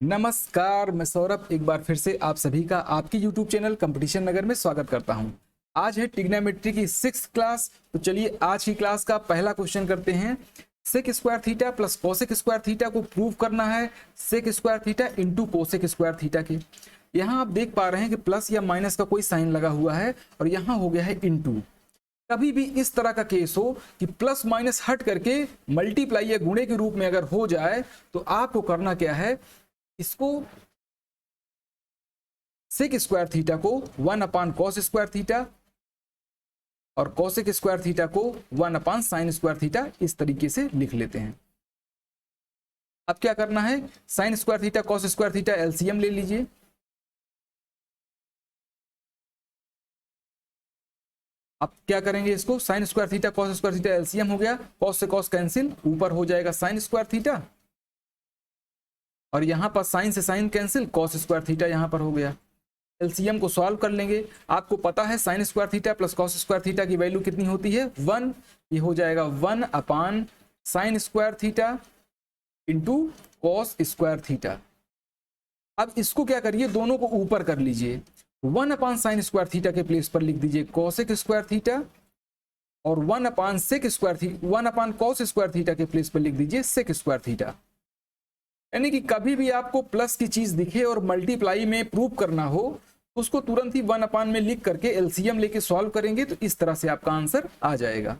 नमस्कार, मैं सौरभ एक बार फिर से आप सभी का आपके YouTube चैनल कंपटीशन नगर में स्वागत करता हूं। आज है ट्रिग्नोमेट्री की 6th क्लास। तो चलिए आज की क्लास का पहला क्वेश्चन करते हैं। Sec square theta plus cosec square theta को प्रूव करना है sec square theta into cosec square theta के। यहाँ आप देख पा रहे हैं कि प्लस या माइनस का कोई साइन लगा हुआ है और यहाँ हो गया है इंटू। कभी भी इस तरह का केस हो कि प्लस माइनस हट करके मल्टीप्लाई या गुणे के रूप में अगर हो जाए तो आपको करना क्या है, इसको सेक स्क्वायर थीटा को 1 अपान कॉस स्क्वायर थीटा और कोसेक स्क्वायर थीटा को 1 अपान साइन स्क्वायर थीटा इस तरीके से लिख लेते हैं। अब क्या करना है, sine square theta cos square theta LCM ले लीजिए। अब क्या करेंगे, इसको sign square theta cos square theta LCM हो गया, कॉस से कॉस कैंसिल, ऊपर हो जाएगा साइन स्क्वायर थीटा और यहां पर साइन से sine cancel, cos square theta यहां पर हो गया। एलसीएम को सॉल्व कर लेंगे। आपको पता है sine square theta plus cos square theta की वैल्यू कितनी होती है, 1। ये हो जाएगा 1 upon sine square theta into cos square theta. अब इसको क्या करिए, दोनों को ऊपर कर लीजिए। 1 अपान साइन स्क्वायर थीटा के प्लेस पर लिख दीजिए कॉसेक स्क्वायर थीटा और 1 upon sec square theta 1 upon cos square theta के प्लेस पर लिख दीजिए सेक स्क्वायर थीटा। यानी कि कभी भी आपको प्लस की चीज दिखे और मल्टीप्लाई में प्रूव करना हो तो उसको तुरंत ही 1 अपान में लिख करके एलसीएम लेके सॉल्व करेंगे तो इस तरह से आपका आंसर आ जाएगा।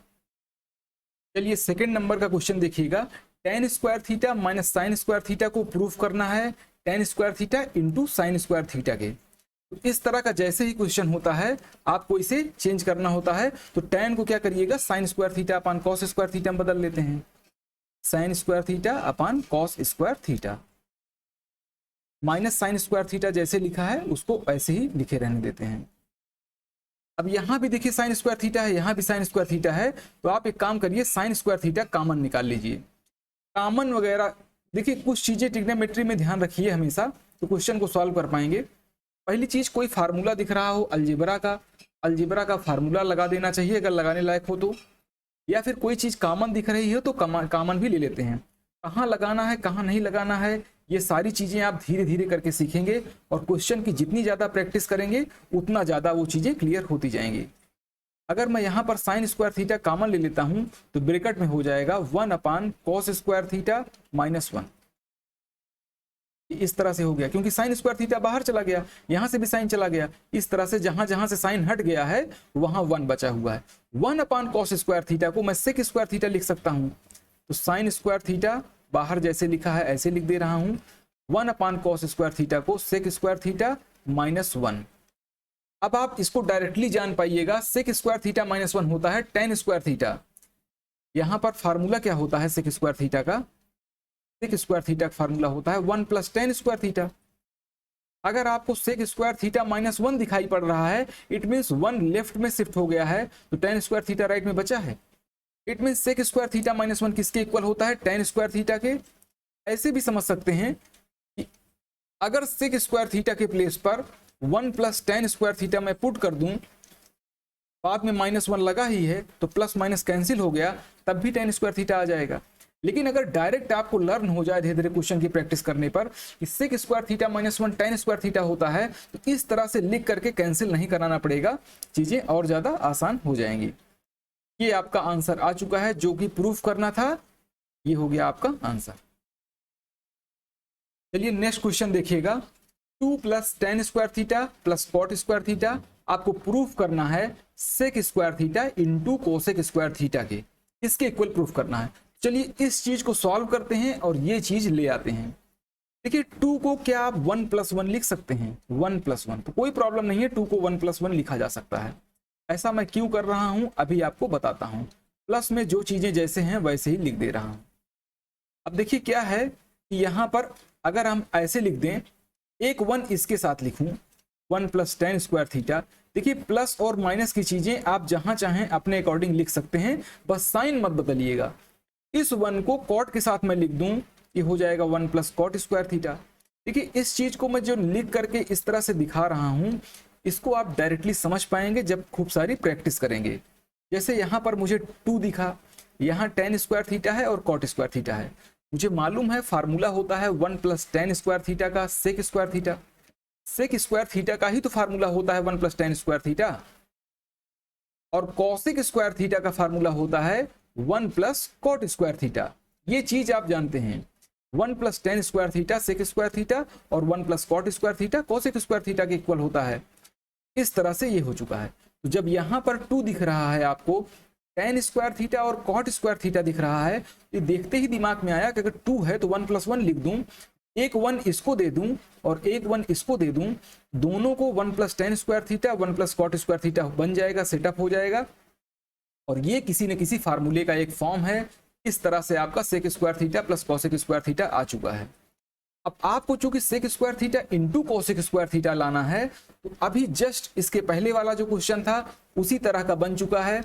चलिए सेकंड नंबर का क्वेश्चन देखिएगा। tan square theta minus sine square theta को प्रूव करना है tan square theta into sine square theta के। तो इस तरह का जैसे ही क्वेश्चन होता है आपको इसे चेंज करना होता है। तो tan को क्या करिएगा, sign square theta upon cos square theta में बदल लेते हैं। Sign square theta upon cos square theta minus sine square theta जैसे लिखा है उसको ऐसे ही लिखे रहने देते हैं। अब यहां भी देखिए साइन स्क्वायर थीटा है, यहां भी साइन स्क्वायर थीटा है, तो आप एक काम करिए साइन स्क्वायर थीटा कॉमन निकाल लीजिए। कॉमन वगैरह देखिए कुछ चीजें ट्रिग्नोमेट्री में ध्यान रखिए हमेशा, तो क्वेश्चन को सॉल्व कर पाएंगे। पहली चीज, कोई फार्मूला दिख रहा हो अलजेब्रा का फार्मूला लगा देना चाहिए अगर लगाने लायक हो तो, या फिर कोई चीज कॉमन दिख रही है तो कॉमन भी ले लेते हैं। कहाँ लगाना है कहाँ नहीं लगाना है ये सारी चीजें आप धीरे धीरे करके सीखेंगे और क्वेश्चन की जितनी ज्यादा प्रैक्टिस करेंगे उतना ज्यादा वो चीजें क्लियर होती जाएंगी। अगर मैं यहाँ पर साइन स्क्वायर थीटा कॉमन ले लेता हूं तो ब्रैकेट में हो जाएगा 1 upon cos square theta minus 1। इस तरह से हो गया क्योंकि साइन स्क्वायर थीटा बाहर चला गया, यहां से भी साइन चला गया। इस तरह से जहां जहां से साइन हट गया है वहां 1 बचा हुआ है। 1 अपान कॉस स्क्वायर थीटा को मैं सेक स्क्वायर थीटा लिख सकता हूं, तो साइन स्क्वायर थीटा बाहर जैसे लिखा है ऐसे लिख दे रहा हूं। 1 अपान कॉस स्क्वायर थीटा को सेक स्क्वायर थीटा माइनस 1। अब आप इसको डायरेक्टली जान पाइएगा, सेक स्क्वायर थीटा माइनस 1 होता है tan स्क्वायर थीटा। यहां पर फार्मूला क्या होता है सेक स्क्वायर थीटा का, सेक स्क्वायर थीटा का फार्मूला होता है 1 प्लस tan स्क्वायर थीटा। अगर आपको सेक स्क्वायर थीटा माइनस 1 दिखाई पड़ रहा है इट मीन्स 1 लेफ्ट में शिफ्ट हो गया है, तो tan स्क्वायर थीटा राइट में बचा है। It means sec square theta minus 1 किसके इक्वल होता है, tan स्क्वायर थीटा के। ऐसे भी समझ सकते हैं कि अगर सेक स्क्वायर थीटा के प्लेस पर 1 प्लस tan स्क्वायर थीटा मैं पुट कर दूं, बाद में माइनस 1 लगा ही है तो प्लस माइनस कैंसिल हो गया, तब भी tan स्क्वायर थीटा आ जाएगा। लेकिन अगर डायरेक्ट आपको लर्न हो जाए धीरे धीरे क्वेश्चन की प्रैक्टिस करने पर कि sec square theta minus 1 tan square theta होता है, तो इस तरह से लिख करके कैंसिल नहीं कराना पड़ेगा, चीजें और ज्यादा आसान हो जाएंगी। ये आपका आंसर आ चुका है जो कि प्रूफ करना था, ये हो गया आपका आंसर। चलिए नेक्स्ट क्वेश्चन देखिएगा। 2 plus tan square theta plus cot square theta आपको प्रूफ करना है sec square theta into cosec square theta के, इसके इक्वल प्रूफ करना है। चलिए इस चीज को सॉल्व करते हैं और ये चीज ले आते हैं। देखिए 2 को क्या आप 1 प्लस 1 लिख सकते हैं, 1 प्लस 1, तो कोई प्रॉब्लम नहीं है, 2 को 1 प्लस 1 लिखा जा सकता है। ऐसा मैं क्यों कर रहा हूं अभी आपको बताता हूं। प्लस में जो चीजें जैसे हैं वैसे ही लिख दे रहा हूं। अब देखिए क्या है कि यहां पर अगर हम ऐसे लिख दें, एक 1 इसके साथ लिखूं 1 प्लस tan स्क्वायर थीटा। देखिए प्लस और माइनस की चीजें आप जहां चाहें अपने अकॉर्डिंग लिख सकते हैं, बस साइन मत बदलिएगा। इस 1 को कॉट के साथ मैं लिख दूं, ये हो जाएगा 1 प्लस कॉट स्क्वायर थीटा। देखिए इस चीज को मैं जो लिख करके इस तरह से दिखा रहा हूं, इसको आप डायरेक्टली समझ पाएंगे जब खूब सारी प्रैक्टिस करेंगे। जैसे यहां पर मुझे 2 दिखा, यहाँ tan स्क्वायर थीटा है और कॉट स्क्वायर थीटा है, मुझे मालूम है फार्मूला होता है 1 प्लस टेन स्क्वायर थीटा का sec square theta. Sec square theta का ही तो फार्मूला होता है 1 प्लस टेन स्क्वायर थीटा, और कॉसेक स्क्वायर थीटा का फार्मूला होता है 1 प्लस कॉट स्क्वायर थीटा। ये चीज आप जानते हैं, 1 plus tan square theta sec square theta और 1 plus cot square theta cosec square theta के इक्वल होता है। इस तरह से ये हो चुका है। तो जब यहां पर 2 दिख रहा है आपको, टेन स्क्वायर थीटा और कॉट स्क्वायर थीटा दिख रहा है, ये देखते ही दिमाग में आया कि अगर 2 है तो 1 प्लस 1 लिख दूं, एक 1 इसको दे दूं और एक 1 इसको दे दूं, दोनों को 1 plus tan square theta 1 plus cot square theta बन जाएगा, सेटअप हो जाएगा। और ये किसी न किसी फार्मूले का एक फॉर्म है। इस तरह से आपका sec square theta plus cosec square theta आ चुका है। अब आपको चूंकि sec square theta into cosec square theta लाना है, तो अभी जस्ट इसके पहले वाला जो क्वेश्चन था उसी तरह का बन चुका है।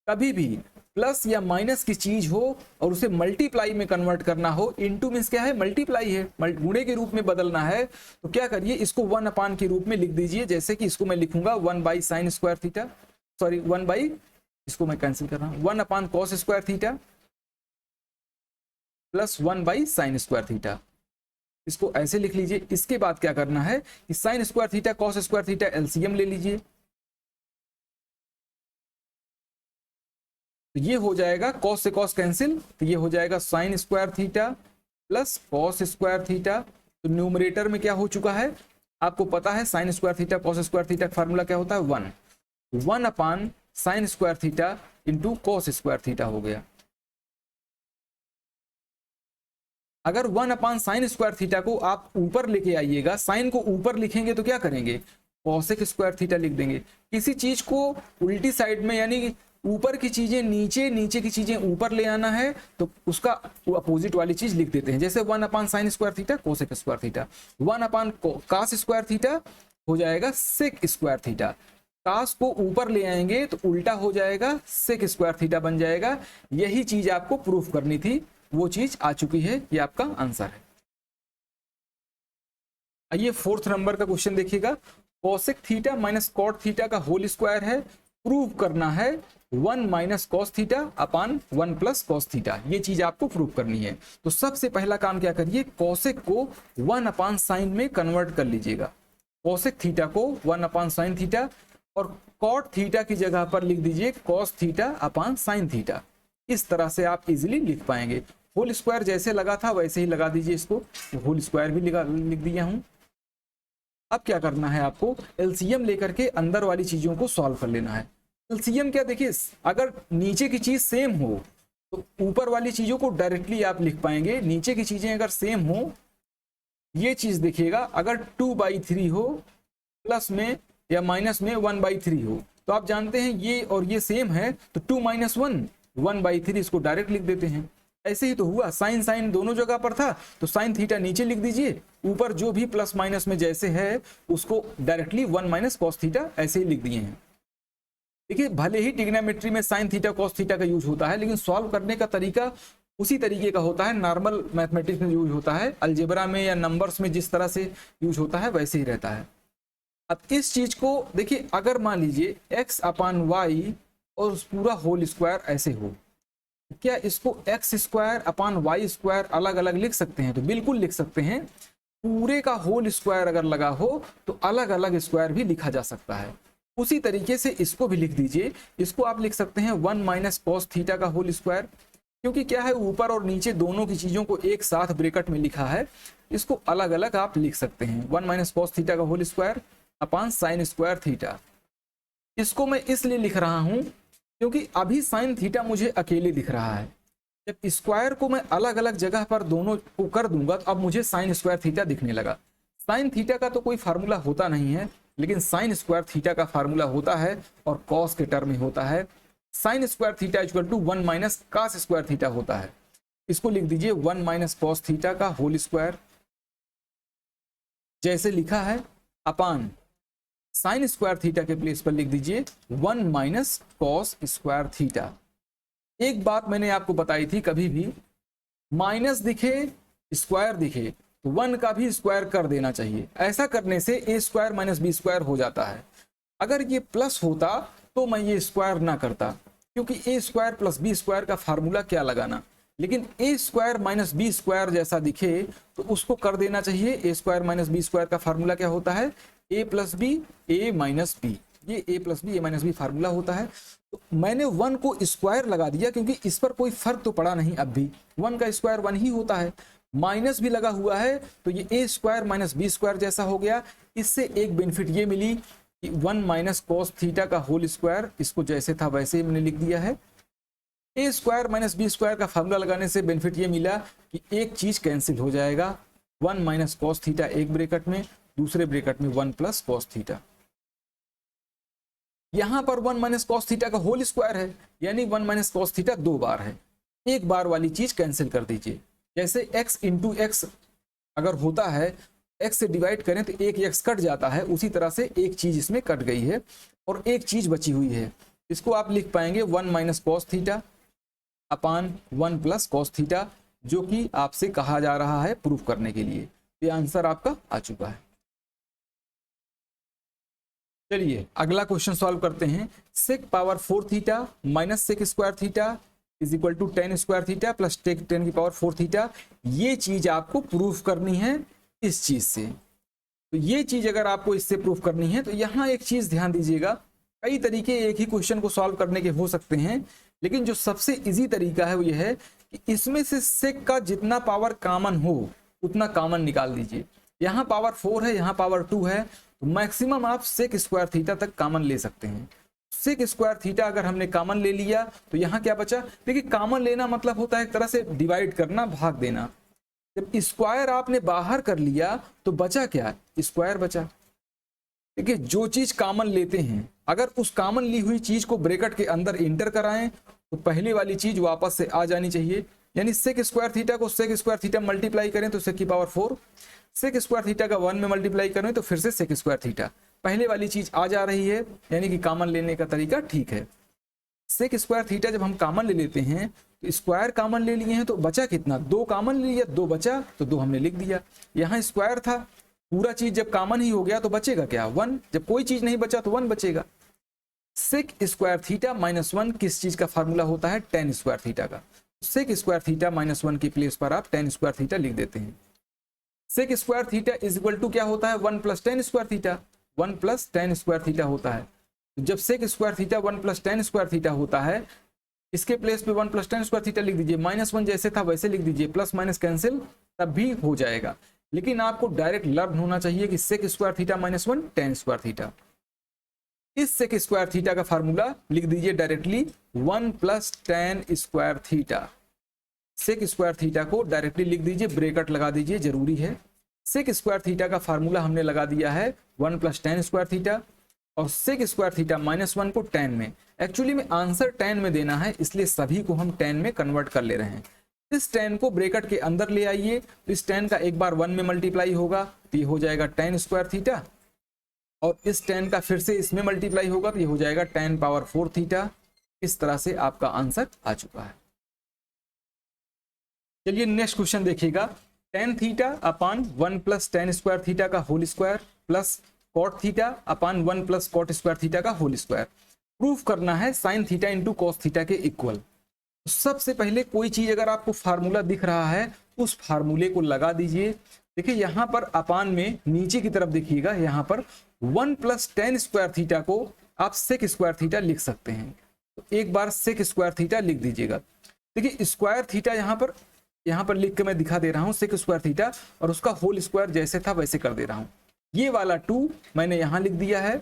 कभी भी प्लस या माइनस की चीज हो और उसे मल्टीप्लाई में कन्वर्ट करना हो, इंटू मीन्स क्या है, मल्टीप्लाई है, गुणे के रूप में बदलना है, तो क्या करिए, इसको 1 अपान के रूप में लिख दीजिए। जैसे कि इसको मैं लिखूंगा 1 by sine square theta, sorry 1 by, इसको मैं कैंसिल कर रहा हूं, 1 upon cos square theta plus 1 by sine square theta. इसको ऐसे लिख लीजिए। इसके बाद क्या करना है कि sign square theta cos square theta LCM ले लीजिए, तो ये हो जाएगा कॉस से कॉस कैंसिल, तो ये हो जाएगा sign square theta plus cos square theta. तो न्यूमरेटर में क्या हो चुका है, आपको पता है sine square theta cos square theta का फार्मूला क्या होता है, 1 upon sine square theta into cos square theta हो गया। अगर 1 अपान साइन स्क्वायर थीटा को आप ऊपर लेके आइएगा, साइन को ऊपर लिखेंगे तो क्या करेंगे, कॉसेक स्क्वायर थीटा लिख देंगे। किसी चीज को उल्टी साइड में, यानी ऊपर की चीजें नीचे, नीचे की चीजें ऊपर ले आना है, तो उसका अपोजिट वाली चीज लिख देते हैं। जैसे 1 upon sine square theta cosec square theta, 1 अपान कास स्क्वायर थीटा हो जाएगा सेक स्क्वायर थीटा। कास को ऊपर ले आएंगे तो उल्टा हो जाएगा, सेक स्क्वायर थीटा बन जाएगा। यही चीज आपको प्रूफ करनी थी, वो चीज आ चुकी है, ये आपका आंसर है। आइए 4th नंबर का क्वेश्चन देखिएगा। Cosec theta minus cot theta का होल स्क्वायर है, प्रूव करना है 1 minus cos theta upon 1 plus cos theta. ये चीज आपको प्रूव करनी है। तो सबसे पहला काम क्या करिए, कोसेक को 1 अपान साइन में कन्वर्ट कर लीजिएगा। कोसेक थीटा को 1 अपान साइन थीटा और कॉट थीटा की जगह पर लिख दीजिए cos theta upon sine theta. इस तरह से आप इजीली लिख पाएंगे। होल स्क्वायर जैसे लगा था वैसे ही लगा दीजिए इसको, होल स्क्वायर भी लिख दिया हूं। अब क्या करना है, आपको एलसीएम लेकर के अंदर वाली चीजों को सॉल्व कर लेना है। एलसीएम क्या, देखिए अगर नीचे की चीज सेम हो तो ऊपर वाली चीजों को डायरेक्टली आप लिख पाएंगे। नीचे की चीजें अगर सेम हो, ये चीज देखिएगा, अगर 2/3 हो प्लस में या माइनस में 1/3 हो, तो आप जानते हैं ये और ये सेम है, तो 2 माइनस 1 1/3 इसको डायरेक्ट लिख देते हैं। ऐसे ही तो हुआ, साइन साइन दोनों जगह पर था, तो साइन थीटा नीचे लिख दीजिए, ऊपर जो भी प्लस माइनस में जैसे है उसको डायरेक्टली 1 माइनस कॉस थीटा ऐसे ही लिख दिए हैं। देखिए भले ही ट्रिग्नोमेट्री में साइन थीटा कॉस थीटा का यूज होता है, लेकिन सॉल्व करने का तरीका उसी तरीके का होता है, नॉर्मल मैथमेटिक्स में यूज होता है, अलजेब्रा में या नंबर्स में जिस तरह से यूज होता है वैसे ही रहता है। अब इस चीज को देखिए, अगर मान लीजिए x अपान वाई और पूरा होल स्क्वायर ऐसे हो, क्या इसको x square upon y square अलग अलग लिख सकते हैं? तो बिल्कुल लिख सकते हैं। पूरे का होल स्क्वायर अगर लगा हो तो अलग अलग स्क्वायर भी लिखा जा सकता है। उसी तरीके से इसको भी लिख दीजिए। इसको आप लिख सकते हैं 1 माइनस कॉस थीटा का होल स्क्वायर, क्योंकि क्या है ऊपर और नीचे दोनों की चीजों को एक साथ ब्रैकेट में लिखा है, इसको अलग अलग आप लिख सकते हैं। 1 माइनस कॉस थीटा का whole square upon sine square theta. इसको मैं इसलिए लिख रहा हूं क्योंकि अभी साइन थीटा मुझे अकेले दिख रहा है। जब स्क्वायर को मैं अलग अलग जगह पर दोनों को कर दूंगा तो अब मुझे साइन स्क्वायर थीटा दिखने लगा। साइन थीटा का तो कोई फार्मूला होता नहीं है, लेकिन साइन स्क्वायर थीटा का फार्मूला होता है और कॉस के टर्म में होता है। Sine square theta equal to 1 minus cos square theta होता है। इसको लिख दीजिए 1 माइनस कॉस थीटा का होल स्क्वायर जैसे लिखा है, अपान साइन स्क्वायर थीटा के प्लेस पर लिख दीजिए 1 माइनस कॉस स्क्वायर थीटा। एक बात मैंने आपको बताई थी, कभी भी माइनस दिखे स्क्वायर दिखे तो 1 का भी स्क्वायर कर देना चाहिए। ऐसा करने से ए स्क्वायर माइनस बी स्क्वायर हो जाता है। अगर ये प्लस होता तो मैं ये स्क्वायर ना करता, क्योंकि ए स्क्वायर प्लस बी स्क्वायर का फार्मूला क्या लगाना, लेकिन ए स्क्वायर माइनस बी स्क्वायर जैसा दिखे तो उसको कर देना चाहिए। ए स्क्वायर माइनस बी स्क्वायर का फार्मूला क्या होता है, A plus B A minus B, ये ए plus B A minus B formula होता है। तो मैंने 1 को स्क्वायर लगा दिया क्योंकि इस पर कोई फर्क तो पड़ा नहीं, अब भी 1 का स्क्वायर 1 ही होता है, माइनस भी लगा हुआ है तो ये ए स्क्वायर माइनस बी स्क्वायर जैसा हो गया। इससे एक बेनिफिट ये मिली कि 1 माइनस कॉस थीटा का होल स्क्वायर, इसको जैसे था वैसे ही मैंने लिख दिया है। ए स्क्वायर माइनस बी स्क्वायर का फार्मूला लगाने से बेनिफिट ये मिला कि एक चीज कैंसिल हो जाएगा, 1 माइनस कॉस थीटा एक ब्रैकेट में, दूसरे ब्रैकेट में 1 प्लस कॉस थीटा। यहां पर 1 माइनस कॉस थीटा का होल स्क्वायर है, यानी 1 माइनस कॉस थीटा 2 बार है, एक बार वाली चीज कैंसिल कर दीजिए। जैसे x इंटू एक्स अगर होता है, x से डिवाइड करें तो एक x कट जाता है, उसी तरह से एक चीज इसमें कट गई है और एक चीज बची हुई है। इसको आप लिख पाएंगे 1 minus cos theta upon 1 plus cos theta, जो कि आपसे कहा जा रहा है प्रूफ करने के लिए। ये आंसर आपका आ चुका है। चलिए अगला क्वेश्चन सॉल्व करते हैं। Sec power 4 theta minus sec square theta is equal to 10 square theta plus टेक 10 की पावर 4 थीटा। ये चीज आपको प्रूफ करनी है इस चीज से। तो ये चीज अगर आपको इससे प्रूफ करनी है तो यहाँ एक चीज ध्यान दीजिएगा, कई तरीके एक ही क्वेश्चन को सॉल्व करने के हो सकते हैं, लेकिन जो सबसे इजी तरीका है वो ये है कि इसमें से सेक का जितना पावर कॉमन हो उतना कॉमन निकाल दीजिए। यहाँ पावर 4 है, यहाँ पावर 2 है, तो मैक्सिमम आप सेक स्क्वायर थीटा तक कॉमन ले सकते हैं। सेक स्क्वायर थीटा अगर हमने कॉमन ले लिया तो यहाँ क्या बचा, देखिए कॉमन लेना मतलब होता है एक तरह से डिवाइड करना, भाग देना। जब स्क्वायर आपने बाहर कर लिया तो बचा क्या, स्क्वायर बचा। देखिए जो चीज कॉमन लेते हैं, अगर उस कॉमन ली हुई चीज को ब्रैकेट के अंदर इंटर कराएं तो पहली वाली चीज वापस से आ जानी चाहिए। यानी सेक स्क्वायर थीटा को सेक स्क्वायर थीटा मल्टीप्लाई करें तो सेक की पावर 4, सेक स्क्वायर थीटा का 1 में मल्टीप्लाई करें तो फिर से सेक स्क्वायर थीटा, पहले वाली चीज आ जा रही है, यानी कि कॉमन लेने का तरीका ठीक है। सेक स्क्वायर थीटा जब हम कॉमन ले लेते हैं तो स्क्वायर कॉमन ले लिए हैं तो बचा कितना, 2 कॉमन ले लिया, 2 बचा तो 2 हमने लिख दिया। यहाँ स्क्वायर था, पूरा चीज जब कॉमन ही हो गया तो बचेगा क्या, 1। जब कोई चीज नहीं बचा तो 1 बचेगा। सेक स्क्वायर थीटा माइनस 1 किस चीज का फार्मूला होता है, tan स्क्वायर थीटा का। सेक स्क्वायर थीटा माइनस 1 की प्लेस पर आप tan स्क्वायर थीटा लिख देते हैं। Sec square theta is equal to क्या होता है, 1 plus tan square theta, 1 plus tan square theta होता है। जब sec square theta 1 plus tan square theta होता है, इसके प्लेस पे 1 प्लस tan स्क्वायर थीटा लिख दीजिए, -1 जैसे था वैसे लिख दीजिए, प्लस माइनस कैंसिल तब भी हो जाएगा। लेकिन आपको डायरेक्ट लर्न होना चाहिए कि sec square theta -1 tan square theta. इस सेक स्क्वायर थीटा का फार्मूला लिख दीजिए directly 1 plus tan square theta. Sec square theta को डायरेक्टली लिख दीजिए, ब्रैकेट लगा दीजिए, जरूरी है। सेक स्क्वायर थीटा का फार्मूला हमने लगा दिया है 1 प्लस tan स्क्वायर थीटा, और सेक स्क्वायर थीटा -1 को tan में, एक्चुअली में आंसर tan में देना है, इसलिए सभी को हम tan में कन्वर्ट कर ले रहे हैं। इस tan को ब्रैकेट के अंदर ले आइए, तो इस tan का एक बार 1 में मल्टीप्लाई होगा तो ये हो जाएगा tan स्क्वायर थीटा, और इस tan का फिर से इसमें मल्टीप्लाई होगा तो ये हो जाएगा tan पावर 4 थीटा। इस तरह से आपका आंसर आ चुका है। चलिए नेक्स्ट क्वेश्चन देखिएगा। tan theta upon 1 plus tan square theta का whole square plus cot theta upon 1 plus cot square theta का होल स्क्वायर। प्रूफ करना है sine theta into cos theta के इक्वल। सबसे पहले कोई चीज अगर आपको फार्मूला दिख रहा है उस फार्मूले को लगा दीजिए। देखिए यहाँ पर अपान में नीचे की तरफ देखिएगा, यहाँ पर 1 प्लस tan स्क्वायर थीटा को आप सेक स्क्वायर थीटा लिख सकते हैं, तो एक बार सेक स्क्वायर थीटा लिख दीजिएगा। देखिए स्क्वायर थीटा यहाँ पर लिख के मैं दिखा दे रहा हूँ सेक स्क्वायर थीटा, और उसका होल स्क्वायर जैसे था वैसे कर दे रहा हूँ। ये वाला 2 मैंने यहाँ लिख दिया है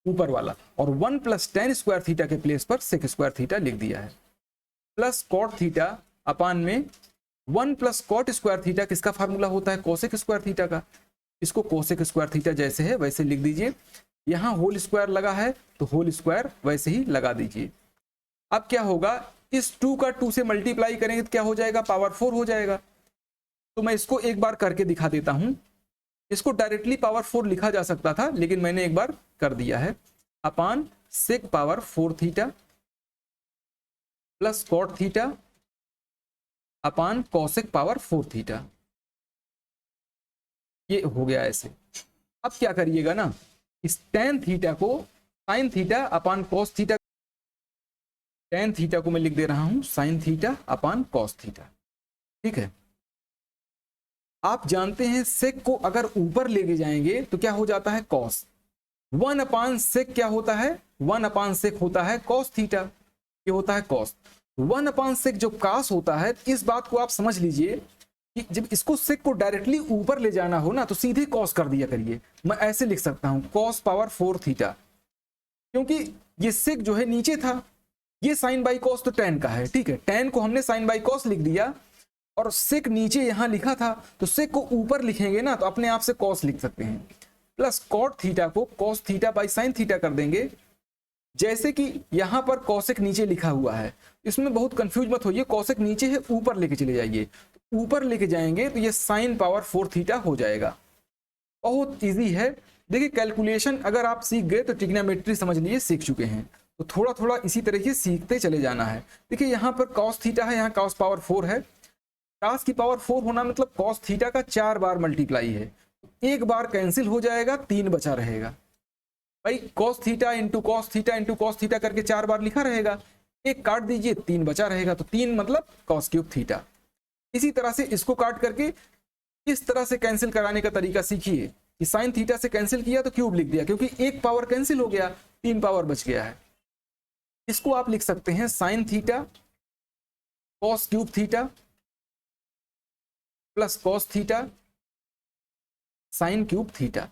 ऊपर वाला, और 1 प्लस tan स्क्वायर थीटा के प्लेस पर सेक स्क्वायर थीटा लिख दिया है, प्लस cot थीटा अपान में 1 प्लस cot स्क्वायर थीटा किसका फार्मूला होता है, कोसेक स्क्वायर थीटा का। इसको कोसेक स्क्वायर थीटा जैसे है वैसे लिख दीजिए। यहाँ होल स्क्वायर लगा है तो होल स्क्वायर वैसे ही लगा दीजिए। अब क्या होगा, इस 2 का 2 से मल्टीप्लाई करेंगे तो क्या हो जाएगा, पावर 4 हो जाएगा। तो मैं इसको एक बार करके दिखा देता हूं। इसको डायरेक्टली पावर 4 लिखा जा सकता था, लेकिन मैंने एक बार कर दिया है। Upon sec power 4 theta plus cot theta upon cosec power 4 theta, ये हो गया ऐसे। अब क्या करिएगा ना, इस tan थीटा को साइन थीटा अपान cos थीटा टेन थीटा को मैं लिख दे रहा हूं sign theta upon cos theta. ठीक है, आप जानते हैं सेक को अगर ऊपर लेके जाएंगे तो क्या हो जाता है कॉस। 1 अपान सेक क्या होता है, 1 अपान सेक होता है कॉस थीटा, ये होता है कॉस। 1 अपान सेक जो कॉस होता है, इस बात को आप समझ लीजिए कि जब इसको सेक को डायरेक्टली ऊपर ले जाना हो ना तो सीधे कॉस कर दिया करिए। मैं ऐसे लिख सकता हूं कॉस पावर 4 थीटा, क्योंकि ये सेक जो है नीचे था, ये साइन बाई कॉस तो टेन का है। ठीक है, टेन को हमने साइन बाई कॉस लिख दिया और सेक नीचे यहां लिखा था, तो सेक को ऊपर लिखेंगे ना तो अपने आप से कॉस लिख सकते हैं, प्लस कॉट थीटा को cos theta by sine theta कर देंगे। जैसे कि यहां पर कॉसेक नीचे लिखा हुआ है, इसमें बहुत कंफ्यूज मत होइए, कॉसेक नीचे है ऊपर लेके चले जाइए, तो ऊपर लेके जाएंगे तो ये साइन पावर 4 थीटा हो जाएगा। बहुत इजी है। देखिए कैलकुलेशन अगर आप सीख गए तो ट्रिग्नोमेट्री समझ लीजिए सीख चुके हैं, तो थोड़ा थोड़ा इसी तरीके सीखते चले जाना है। देखिए यहाँ पर कॉस थीटा है, यहाँ कॉस पावर 4 है, कॉस की पावर 4 होना मतलब कॉस थीटा का 4 बार मल्टीप्लाई है, एक बार कैंसिल हो जाएगा, 3 बचा रहेगा। भाई cos theta into cos theta into cos theta करके 4 बार लिखा रहेगा, एक काट दीजिए 3 बचा रहेगा, तो 3 मतलब कॉस क्यूब थीटा। इसी तरह से इसको काट करके इस तरह से कैंसिल कराने का तरीका सीखिए कि साइन थीटा से कैंसिल किया तो क्यूब लिख दिया, क्योंकि एक पावर कैंसिल हो गया, 3 पावर बच गया है। इसको आप लिख सकते हैं sine theta cos cube theta plus cos theta sine cube theta.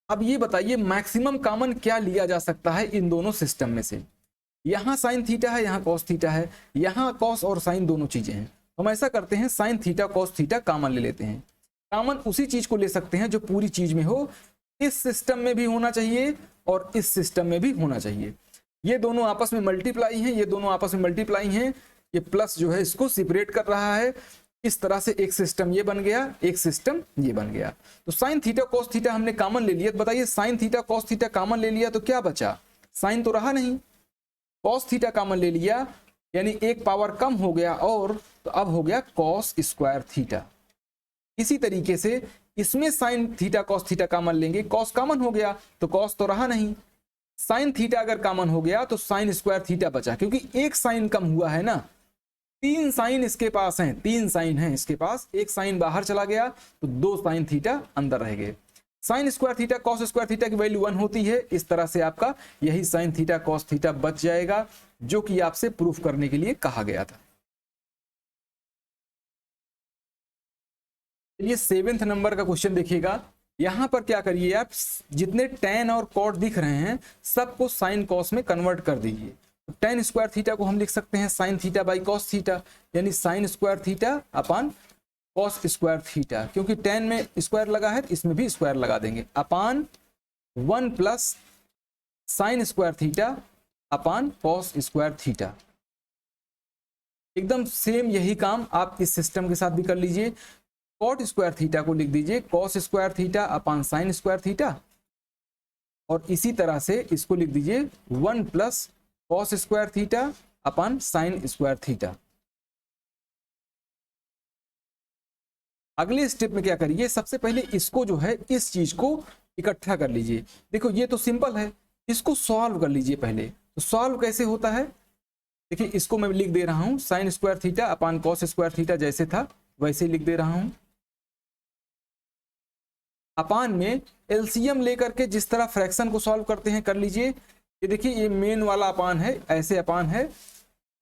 अब ये बताइए मैक्सिमम कॉमन क्या लिया जा सकता है इन दोनों सिस्टम में से। यहां साइन थीटा है, यहां कॉस थीटा है, यहां कॉस और साइन दोनों चीजें हैं। हम ऐसा करते हैं sine theta cos theta common ले लेते हैं। कॉमन उसी चीज को ले सकते हैं जो पूरी चीज में हो, इस सिस्टम में भी होना चाहिए और इस सिस्टम में भी होना चाहिए। ये दोनों आपस में मल्टीप्लाई हैं, ये दोनों आपस में मल्टीप्लाई हैं, ये प्लस जो है इसको सेपरेट कर रहा है। इस तरह से एक सिस्टम ये बन गया, एक सिस्टम ये बन गया। तो साइन थीटा कॉस थीटा हमने कॉमन ले लिया, तो बताइए sign theta cos theta common ले लिया तो क्या बचा, साइन तो रहा नहीं। कॉस थीटा कॉमन ले लिया यानी एक पावर कम हो गया, और तो अब हो गया कॉस स्क्वायर थीटा। इसी तरीके से इसमें sign theta cos theta common लेंगे, कॉस कॉमन हो गया तो कॉस तो रहा नहीं, साइन थीटा अगर कॉमन हो गया तो साइन स्क्वायर थीटा बचा, क्योंकि एक साइन कम हुआ है ना, 3 साइन इसके पास हैं, 3 साइन हैं इसके पास, एक साइन बाहर चला गया तो 2 साइन थीटा अंदर रह गए। Sign square theta cos square theta की वैल्यू 1 होती है, इस तरह से आपका यही साइन थीटा कॉस थीटा बच जाएगा, जो कि आपसे प्रूफ करने के लिए कहा गया था। चलिए 7वें नंबर का क्वेश्चन देखिएगा। यहां पर क्या करिए आप, जितने टेन और कॉट दिख रहे हैं सबको साइन कॉस में कन्वर्ट कर दीजिए। टेन स्क्वायर थीटा को हम लिख सकते हैं sine theta by cos theta, यानी sine square theta upon cos square theta, क्योंकि टेन में स्क्वायर लगा है तो इसमें भी स्क्वायर लगा देंगे, upon 1 plus sine square theta upon cos square theta. एकदम सेम यही काम आप इस सिस्टम के साथ भी कर लीजिए। कॉट स्क्वायर थीटा को लिख दीजिए cos square theta upon sine square theta, और इसी तरह से इसको लिख दीजिए 1 plus cos square theta upon sine square theta. अगले स्टेप में क्या करिए, सबसे पहले इसको जो है इस चीज को इकट्ठा कर लीजिए। देखो ये तो सिंपल है, इसको सॉल्व कर लीजिए पहले। तो सॉल्व कैसे होता है, देखिए इसको मैं लिख दे रहा हूं sign square theta upon cos square theta, जैसे था वैसे लिख दे रहा हूं। अपान में एलसीएम लेकर के जिस तरह फ्रैक्शन को सॉल्व करते हैं कर लीजिए। ये देखिए ये मेन वाला अपान है, ऐसे अपान है,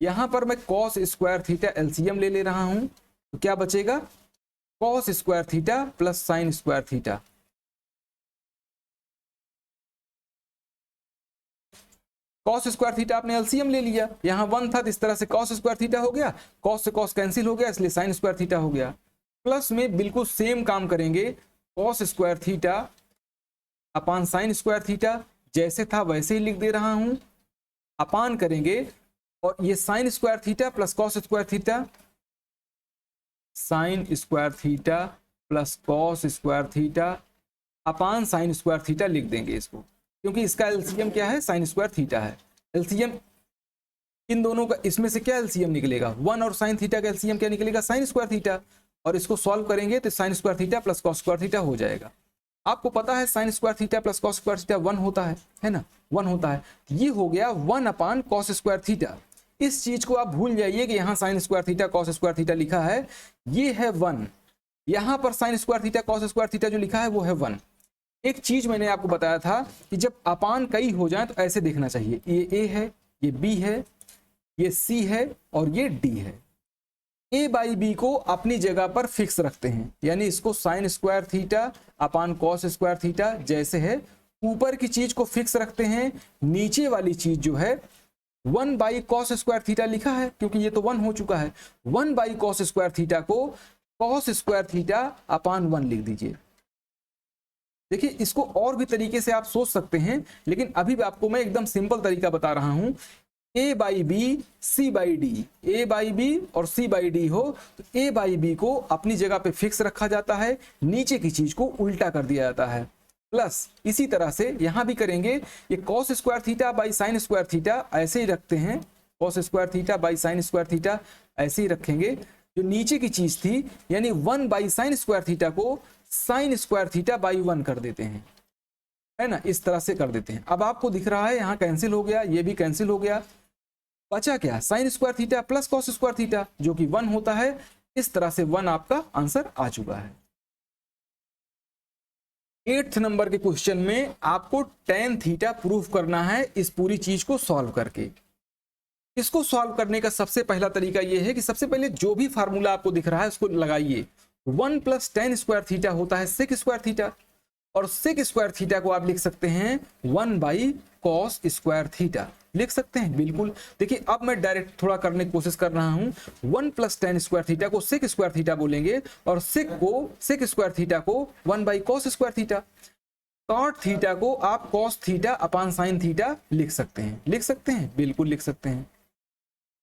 यहां पर मैं कॉस स्क्वायर थीटा एलसीएम ले रहा हूं, तो क्या बचेगा cos square theta plus sine square theta. Cos square theta आपने एलसीएम ले लिया, यहां 1 था तो इस तरह से कॉस स्क्वायर थीटा हो गया, कॉस से कॉस कैंसिल हो गया इसलिए साइन स्क्वायर थीटा हो गया। प्लस में बिल्कुल सेम काम करेंगे, cos square theta upon sine square theta, जैसे था वैसे ही लिख दे रहा हूं, अपान करेंगे और ये sign square theta plus cos square theta, sign square theta plus cos square theta upon sine square theta लिख देंगे इसको, क्योंकि इसका एलसीएम क्या है साइन स्क्वायर थीटा है। एलसीएम इन दोनों का, इसमें से क्या एलसीएम निकलेगा 1 और साइन थीटा का एलसीएम क्या निकलेगा साइन स्क्वायर थीटा, और इसको सॉल्व करेंगे तो sign square theta plus cos square theta हो जाएगा। आपको पता है sine square theta plus cos square theta 1 होता है ना, 1 होता है। ये हो गया 1 अपान कॉस स्क्वायर थीटा। इस चीज को आप भूल जाइए कि यहाँ sign square theta cos square theta लिखा है, ये है 1। यहाँ पर sign square theta cos square theta जो लिखा है वो है 1। एक चीज मैंने आपको बताया था कि जब अपान कई हो जाए तो ऐसे देखना चाहिए, ये ए है, ये बी है, ये सी है और ये डी है। ए बाई बी को अपनी जगह पर फिक्स रखते हैं, यानी इसको sign square theta upon cos square theta जैसे है, ऊपर की चीज को फिक्स रखते हैं, नीचे वाली चीज जो है 1 बाई कॉस स्क्वायर थीटा लिखा है क्योंकि ये तो 1 हो चुका है। 1 बाई कॉस स्क्वायर थीटा को कॉस स्क्वायर थीटा अपान 1 लिख दीजिए। देखिए इसको और भी तरीके से आप सोच सकते हैं, लेकिन अभी आपको मैं एकदम सिंपल तरीका बता रहा हूं। A by B C by D, A by B और सी बाई डी हो तो ए बाई बी को अपनी जगह पे फिक्स रखा जाता है, नीचे की चीज को उल्टा कर दिया जाता है। प्लस इसी तरह से यहां भी करेंगे, ये cos square theta by sine square theta ऐसे ही रखते हैं, cos square theta by sine square theta ऐसे ही रखेंगे। जो नीचे की चीज थी यानी 1 बाई साइन स्क्वायर थीटा को साइन स्क्वायर थीटा बाई 1 कर देते हैं, है ना, इस तरह से कर देते हैं। अब आपको दिख रहा है यहाँ कैंसिल हो गया, ये भी कैंसिल हो गया, बचा क्या, sign square theta plus cos square theta जो कि 1 होता है। इस तरह से 1 आपका आंसर आ चुका है। 8th नंबर के क्वेश्चन में आपको tan थीटा प्रूफ करना है इस पूरी चीज को सॉल्व करके। इसको सॉल्व करने का सबसे पहला तरीका यह है कि सबसे पहले जो भी फार्मूला आपको दिख रहा है उसको लगाइए। 1 प्लस tan स्क्वायर थीटा होता है सेक स्क्वायर थीटा, और सेक स्क्वायर थीटा को आप लिख सकते हैं 1 बाई कॉस स्क्वायर थीटा, लिख सकते हैं बिल्कुल। देखिए अब मैं डायरेक्ट थोड़ा करने की कोशिश कर रहा हूं। 1 प्लस tan स्क्वायर थीटा को सेक स्क्वायर थीटा बोलेंगे और सेक स्क्वायर थीटा को 1 by cos square theta. Cot theta को आप cos theta upon sine theta लिख सकते हैं, लिख सकते हैं बिल्कुल लिख सकते हैं।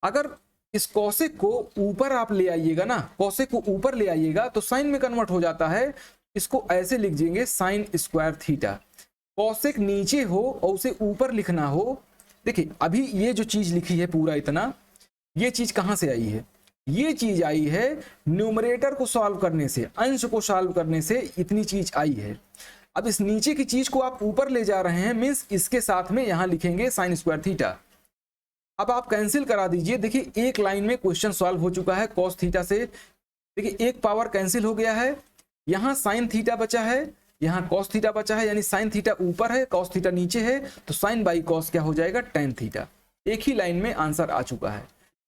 अगर इस कॉसेक को ऊपर आप ले आइएगा ना, कॉसेक को ऊपर ले आइएगा तो साइन में कन्वर्ट हो जाता है। इसको ऐसे लिख देंगे साइन स्क्वायर थीटा। कॉसेक नीचे हो और उसे ऊपर लिखना हो। देखिए अभी ये जो चीज लिखी है पूरा इतना, ये चीज कहां से आई है, ये चीज आई है न्यूमरेटर को सॉल्व करने से, अंश को सॉल्व करने से इतनी चीज आई है। अब इस नीचे की चीज को आप ऊपर ले जा रहे हैं, मीन्स इसके साथ में यहां लिखेंगे साइन स्क्वायर थीटा। अब आप कैंसिल करा दीजिए। देखिए एक लाइन में क्वेश्चन सॉल्व हो चुका है कॉस थीटा से। देखिए एक पावर कैंसिल हो गया है, यहां साइन थीटा बचा है, यहां कॉस थीटा बचा है, यानी साइन थीटा ऊपर है कॉस थीटा नीचे है, तो साइन बाई कॉस क्या हो जाएगा, tan थीटा। एक ही लाइन में आंसर आ चुका है।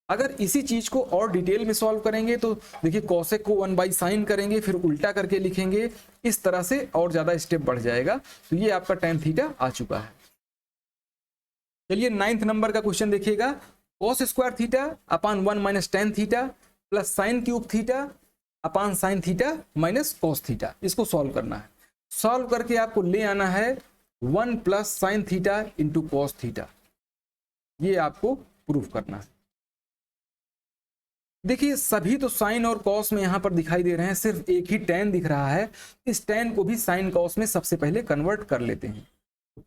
अगर इसी चीज को और डिटेल में सॉल्व करेंगे तो देखिए कॉसेक को 1 बाई साइन करेंगे, फिर उल्टा करके लिखेंगे, इस तरह से और ज्यादा स्टेप बढ़ जाएगा। तो ये आपका tan थीटा आ चुका है। चलिए 9th नंबर का क्वेश्चन देखिएगा। Cos square theta upon 1 minus tan theta plus sign cube theta upon sine theta minus cos theta, इसको सॉल्व करना है। सॉल्व करके आपको ले आना है 1 plus sine theta into cos theta, ये आपको प्रूफ करना है। देखिए सभी तो साइन और कॉस में यहां पर दिखाई दे रहे हैं, सिर्फ एक ही tan दिख रहा है। इस tan को भी साइन कॉस में सबसे पहले कन्वर्ट कर लेते हैं।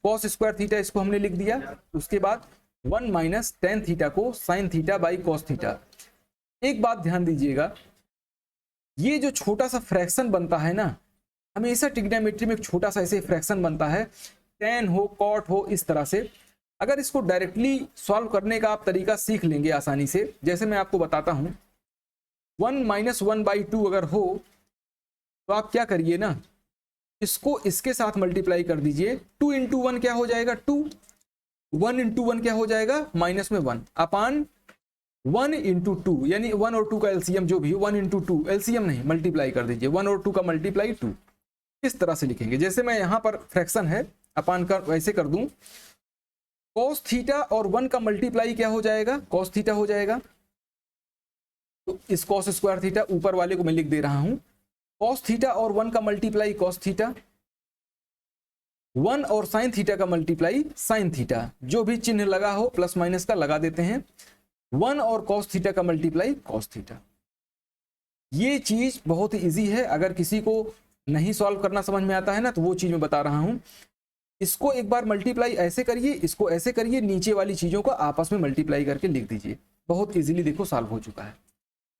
कॉस स्क्वायर थीटा इसको हमने लिख दिया, उसके बाद 1 माइनस tan थीटा को sign theta by cos theta. एक बात ध्यान दीजिएगा, ये जो छोटा सा फ्रैक्शन बनता है ना, हमेशा ट्रिग्नोमेट्री में एक छोटा सा ऐसे फ्रैक्शन बनता है, tan हो कॉट हो, इस तरह से। अगर इसको डायरेक्टली सॉल्व करने का आप तरीका सीख लेंगे आसानी से, जैसे मैं आपको बताता हूं। 1 माइनस 1 बाई 2 अगर हो तो आप क्या करिए ना, इसको इसके साथ मल्टीप्लाई कर दीजिए। 2 इंटू 1 क्या हो जाएगा, 2। 1 इंटू 1 क्या हो जाएगा, माइनस में 1 अपान 1 इंटू 2, यानी 1 और 2 का एलसीएम जो भी हो, 1 इंटू 2, एलसीएम नहीं मल्टीप्लाई कर दीजिए, 1 और 2 का मल्टीप्लाई 2। इस तरह से लिखेंगे, जैसे मैं यहां पर फ्रैक्शन है अपान कर वैसे कर दूं। कॉस थीटा और 1 का मल्टीप्लाई क्या हो जाएगा, कॉस थीटा हो जाएगा। तो इस कॉस स्क्वायर थीटा ऊपर वाले को मैं लिख दे रहा हूं, कॉस थीटा और 1 का मल्टीप्लाई कॉस थीटा, 1 और साइन थीटा का मल्टीप्लाई साइन थीटा, जो भी चिन्ह लगा हो प्लस माइनस का लगा देते हैं। 1 और कॉस थीटा का मल्टीप्लाई कॉस थीटा। ये चीज बहुत ही इजी है, अगर किसी को नहीं सॉल्व करना समझ में आता है ना, तो वो चीज मैं बता रहा हूं। इसको एक बार मल्टीप्लाई ऐसे करिए, इसको ऐसे करिए, नीचे वाली चीजों को आपस में मल्टीप्लाई करके लिख दीजिए, बहुत इजीली देखो सॉल्व हो चुका है।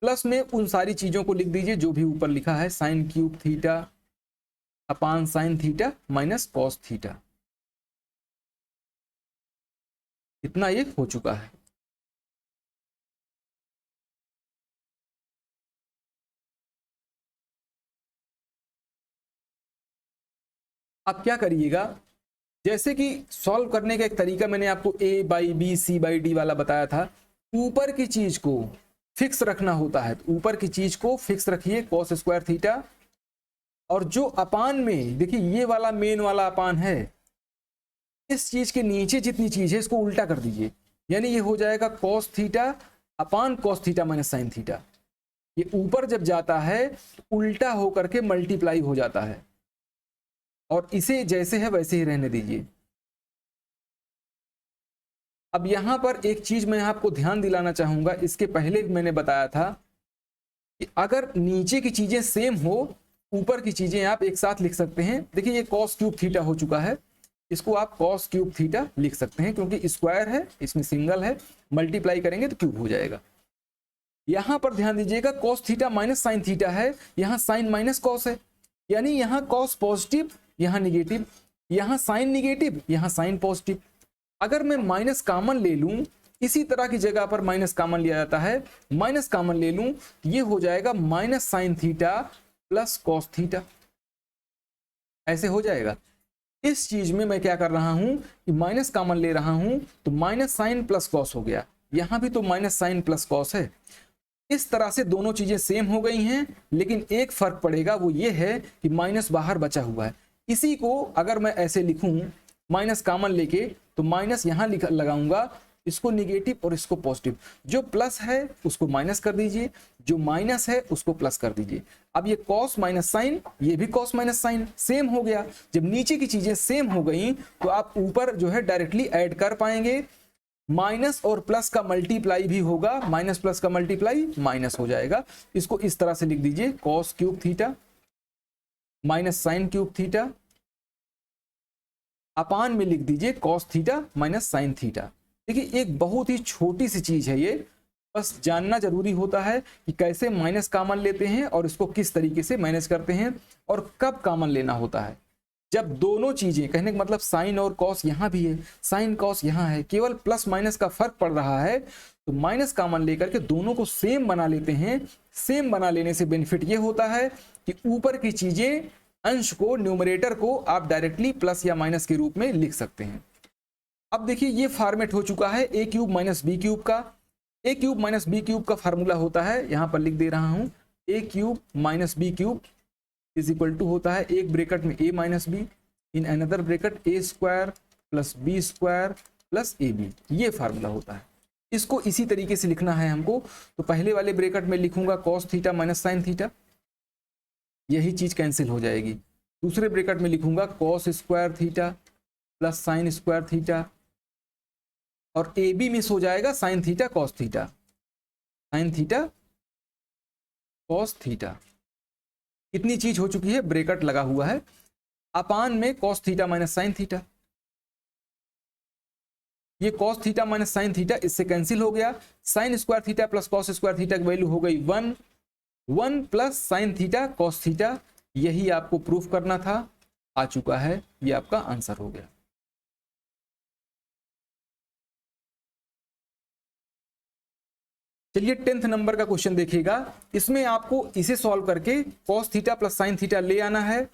प्लस में उन सारी चीजों को लिख दीजिए जो भी ऊपर लिखा है, sign cube theta upon sine theta minus cos theta, इतना ये हो चुका है। अब क्या करिएगा, जैसे कि सॉल्व करने का एक तरीका मैंने आपको a by B C by d वाला बताया था, ऊपर की चीज को फिक्स रखना होता है, तो ऊपर की चीज को फिक्स रखिए कॉस स्क्वायर थीटा, और जो अपान में देखिए ये वाला मेन वाला अपान है, इस चीज के नीचे जितनी चीज है इसको उल्टा कर दीजिए, यानी ये हो जाएगा cos theta upon cos theta minus sine theta. ये ऊपर जब जाता है तो उल्टा होकर के मल्टीप्लाई हो जाता है, और इसे जैसे है वैसे ही रहने दीजिए। अब यहां पर एक चीज मैं आपको ध्यान दिलाना चाहूंगा, इसके पहले मैंने बताया था कि अगर नीचे की चीजें सेम हो, ऊपर की चीजें आप एक साथ लिख सकते हैं। देखिए ये कॉस क्यूब थीटा हो चुका है, इसको आप कॉस क्यूब थीटा लिख सकते हैं, क्योंकि स्क्वायर है, इसमें सिंगल है, मल्टीप्लाई करेंगे तो क्यूब हो जाएगा। यहां पर ध्यान दीजिएगा cos theta minus sine theta है, यहां साइन माइनस कॉस है, यानी यहां कॉस पॉजिटिव यहां निगेटिव, यहां साइन निगेटिव यहां साइन पॉजिटिव। अगर मैं माइनस कॉमन ले लूं, इसी तरह की जगह पर माइनस कॉमन लिया जाता है, माइनस कॉमन ले लूं, ये हो जाएगा minus sine theta plus cos theta, ऐसे हो जाएगा। इस चीज में मैं क्या कर रहा हूं कि माइनस कॉमन ले रहा हूं, तो माइनस साइन प्लस कॉस हो गया, यहां भी तो माइनस साइन प्लस कॉस है। इस तरह से दोनों चीजें सेम हो गई हैं, लेकिन एक फर्क पड़ेगा, वो ये है कि माइनस बाहर बचा हुआ है। इसी को अगर मैं ऐसे लिखूं माइनस कॉमन लेके, तो माइनस यहां लगाऊंगा, इसको निगेटिव और इसको पॉजिटिव, जो प्लस है उसको माइनस कर दीजिए, जो माइनस है उसको प्लस कर दीजिए। अब ये कॉस माइनस साइन, ये भी कॉस माइनस साइन सेम हो गया। जब नीचे की चीजें सेम हो गई तो आप ऊपर जो है डायरेक्टली ऐड कर पाएंगे, माइनस और प्लस का मल्टीप्लाई भी होगा, माइनस प्लस का मल्टीप्लाई माइनस हो जाएगा। इसको इस तरह से लिख दीजिए, cos cube theta minus sine cube theta, upon में लिख दीजिए cos theta minus sine theta. देखिए एक बहुत ही छोटी सी चीज है ये, बस जानना जरूरी होता है कि कैसे माइनस कॉमन लेते हैं और इसको किस तरीके से मैनेज करते हैं, और कब कॉमन लेना होता है। जब दोनों चीजें, कहने का मतलब साइन और कॉस यहाँ भी है, साइन कॉस यहाँ है, केवल प्लस माइनस का फर्क पड़ रहा है, तो माइनस कॉमन लेकर के दोनों को सेम बना लेते हैं। सेम बना लेने से बेनिफिट ये होता है कि ऊपर की चीजें, अंश को, न्यूमरेटर को आप डायरेक्टली प्लस या माइनस के रूप में लिख सकते हैं। अब देखिए ये फॉर्मेट हो चुका है A cube minus B cube का। A cube minus B cube का फार्मूला होता है, यहां पर लिख दे रहा हूं, A cube minus B cube is equal to होता है, एक ब्रैकेट में A minus B, in another bracket A square plus B square plus A B, ये फार्मूला होता है। इसको इसी तरीके से लिखना है हमको, तो पहले वाले ब्रैकेट में लिखूंगा cos theta minus sine theta, यही चीज कैंसिल हो जाएगी। दूसरे ब्रैकेट में लिखूंगा cos square theta plus sine square theta, और ए बी मिस हो जाएगा, sign theta cos theta, sign theta cos theta. कितनी चीज हो चुकी है, ब्रैकेट लगा हुआ है, अपान में cos theta minus sine theta, ये cos theta minus sine theta इससे कैंसिल हो गया। Sine square theta plus cos square theta की वैल्यू हो गई 1, 1 plus sine theta cos theta, यही आपको प्रूफ करना था, आ चुका है, ये आपका आंसर हो गया। चलिए 10th नंबर का क्वेश्चन देखिएगा, इसमें आपको इसे सॉल्व करके cos theta plus sine theta ले आना है।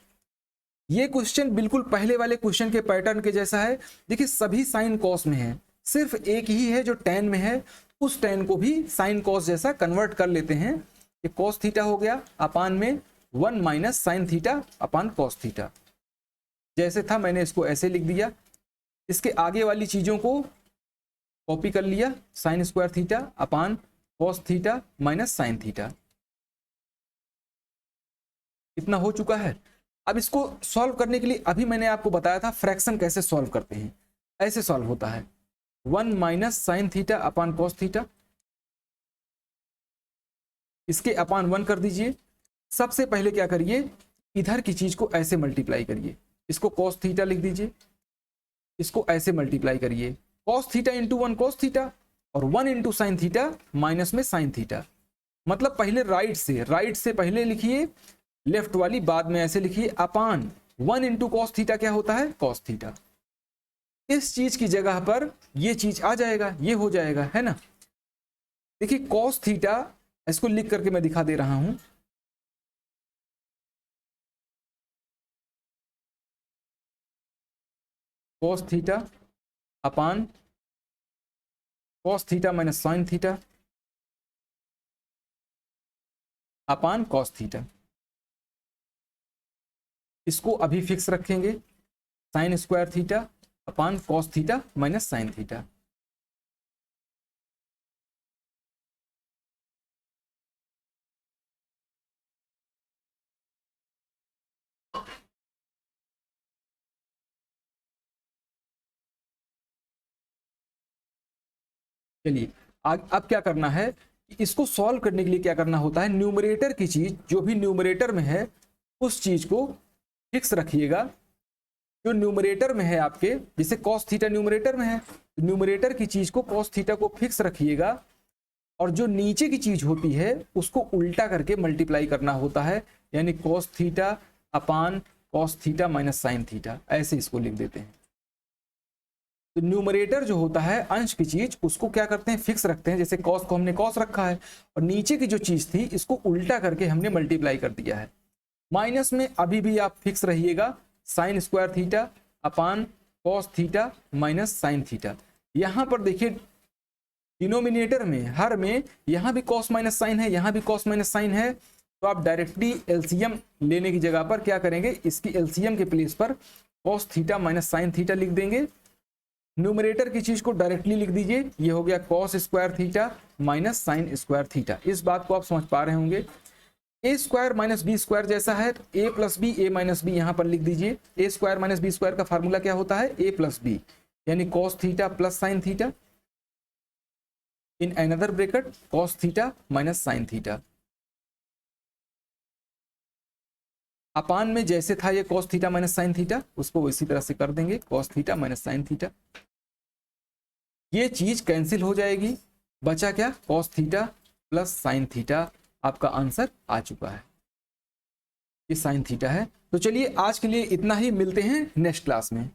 ये क्वेश्चन बिल्कुल पहले वाले क्वेश्चन के पैटर्न के जैसा है। देखिए सभी साइन कॉस में है, सिर्फ एक ही है जो टेन में है, उस टेन को भी साइन कॉस जैसा कन्वर्ट कर लेते हैं। ये कॉस थीटा हो गया, अपान में 1 minus sine theta upon cos theta, जैसे था मैंने इसको ऐसे लिख दिया। इसके आगे वाली चीजों को कॉपी कर लिया, sign square theta upon cos theta minus sine theta, इतना हो चुका है। अब इसको सॉल्व करने के लिए अभी मैंने आपको बताया था फ्रैक्शन कैसे सॉल्व करते हैं, ऐसे सॉल्व होता है, 1 minus sine theta upon cos theta, इसके अपान 1 कर दीजिए। सबसे पहले क्या करिए, इधर की चीज को ऐसे मल्टीप्लाई करिए, इसको कॉस थीटा लिख दीजिए, इसको ऐसे मल्टीप्लाई करिए, cos theta into 1 cos theta, और 1 इंटू साइन थीटा माइनस में साइन थीटा। मतलब पहले राइट से पहले लिखिए, लेफ्ट वाली बाद में ऐसे लिखिए, अपान 1 इंटू कॉस थीटा क्या होता है, कॉस थीटा। इस चीज की जगह पर ये चीज आ जाएगा, ये हो जाएगा, है ना। देखिए कॉस थीटा, इसको लिख करके मैं दिखा दे रहा हूं। Cos theta upon cos theta minus sine theta upon cos theta. इसको अभी फिक्स रखेंगे, sign square theta upon cos theta minus sine theta. चलिए अब क्या करना है कि इसको सॉल्व करने के लिए क्या करना होता है, न्यूमरेटर की चीज जो भी न्यूमरेटर में है उस चीज को फिक्स रखिएगा। जो न्यूमरेटर में है आपके, जैसे कॉस थीटा न्यूमरेटर में है, तो न्यूमरेटर की चीज को कॉस थीटा को फिक्स रखिएगा, और जो नीचे की चीज होती है उसको उल्टा करके मल्टीप्लाई करना होता है, यानी cos theta upon cos theta minus sine theta, ऐसे इसको लिख देते हैं। तो न्यूमरेटर जो होता है अंश की चीज, उसको क्या करते हैं, फिक्स रखते हैं। जैसे कॉस को हमने कॉस रखा है, और नीचे की जो चीज थी इसको उल्टा करके हमने मल्टीप्लाई कर दिया है। माइनस में अभी भी आप फिक्स रहिएगा, sign square theta upon cos theta minus sine theta. यहां पर देखिए डिनोमिनेटर में हर में यहां भी कॉस माइनस साइन है, यहां भी कॉस माइनस साइन है, तो आप डायरेक्टली एलसीएम लेने की जगह पर क्या करेंगे, इसकी एलसीएम के प्लेस पर cos theta minus sine theta लिख देंगे। न्यूमरेटर की चीज को डायरेक्टली लिख दीजिए, ये हो गया cos square theta minus sine square theta. इस बात को आप समझ पा रहे होंगे। A square minus B square जैसा है, तो A plus B A minus B यहां पर लिख दीजिए। A square minus B square का फार्मूला क्या होता है, ए प्लस बी, यानी cos theta plus sine theta in another bracket cos theta minus sine theta. Upon में जैसे था ये cos theta minus sine theta, उसको इसी तरह से कर देंगे, cos theta minus sine theta. ये चीज कैंसिल हो जाएगी, बचा क्या, cos theta plus sine theta. आपका आंसर आ चुका है, ये साइन थीटा है। तो चलिए आज के लिए इतना ही, मिलते हैं नेक्स्ट क्लास में।